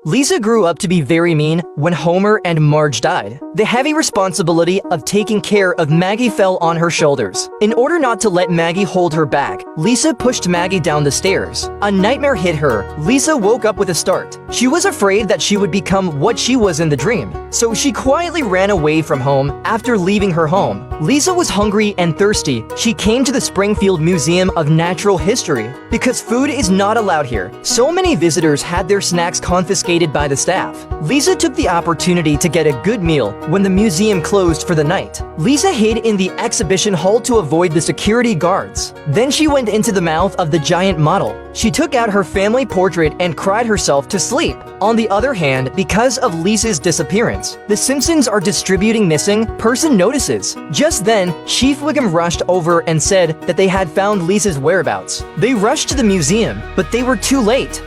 Lisa grew up to be very mean when Homer and Marge died. The heavy responsibility of taking care of Maggie fell on her shoulders. In order not to let Maggie hold her back, Lisa pushed Maggie down the stairs. A nightmare hit her. Lisa woke up with a start. She was afraid that she would become what she was in the dream, so she quietly ran away from home after leaving her home. Lisa was hungry and thirsty. She came to the Springfield Museum of Natural History. Because food is not allowed here, so many visitors had their snacks confiscated by the staff. Lisa took the opportunity to get a good meal when the museum closed for the night. Lisa hid in the exhibition hall to avoid the security guards. Then she went into the mouth of the giant model. She took out her family portrait and cried herself to sleep. On the other hand, because of Lisa's disappearance, the Simpsons are distributing missing person notices. Just then, Chief Wiggum rushed over and said that they had found Lisa's whereabouts. They rushed to the museum, but they were too late.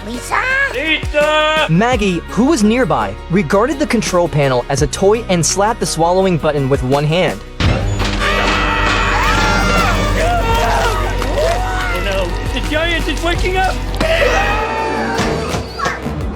Lisa! Lisa! Maggie, who was nearby, regarded the control panel as a toy and slapped the swallowing button with one hand. Oh no, the giant is waking up!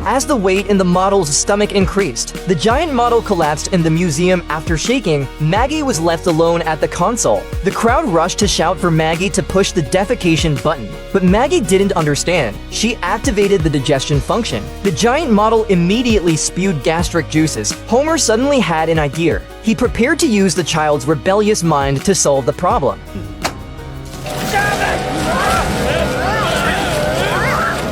As the weight in the model's stomach increased, the giant model collapsed in the museum after shaking. Maggie was left alone at the console. The crowd rushed to shout for Maggie to push the defecation button, but Maggie didn't understand. She activated the digestion function. The giant model immediately spewed gastric juices. Homer suddenly had an idea. He prepared to use the child's rebellious mind to solve the problem.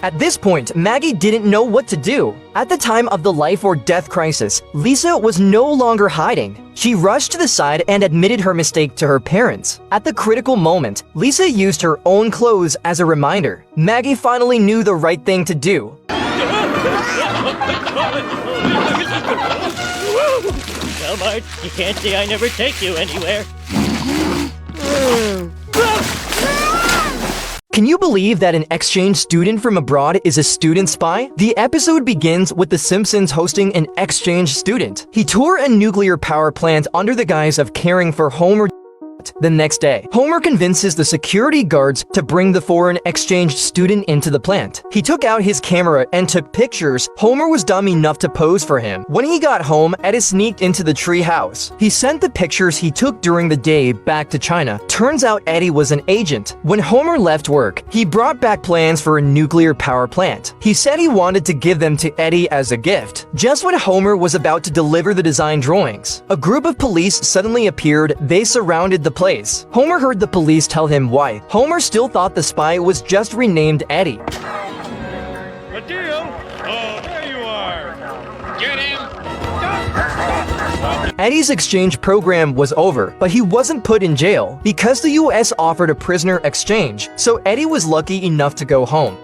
At this point, Maggie didn't know what to do. At the time of the life or death crisis, Lisa was no longer hiding. She rushed to the side and admitted her mistake to her parents. At the critical moment, Lisa used her own clothes as a reminder. Maggie finally knew the right thing to do. Well, Marge, you can't say I never take you anywhere. Can you believe that an exchange student from abroad is a student spy? The episode begins with The Simpsons hosting an exchange student. He toured a nuclear power plant under the guise of caring for Homer. The next day, Homer convinces the security guards to bring the foreign exchange student into the plant. He took out his camera and took pictures. Homer was dumb enough to pose for him. When he got home, Eddie sneaked into the tree house. He sent the pictures he took during the day back to China. Turns out Eddie was an agent. When Homer left work, he brought back plans for a nuclear power plant. He said he wanted to give them to Eddie as a gift. Just when Homer was about to deliver the design drawings, a group of police suddenly appeared. They surrounded the place. Homer heard the police tell him why. Homer still thought the spy was just renamed Eddie. Adil? Oh, there you are. Get him. Eddie's exchange program was over, but he wasn't put in jail because the US offered a prisoner exchange, so Eddie was lucky enough to go home.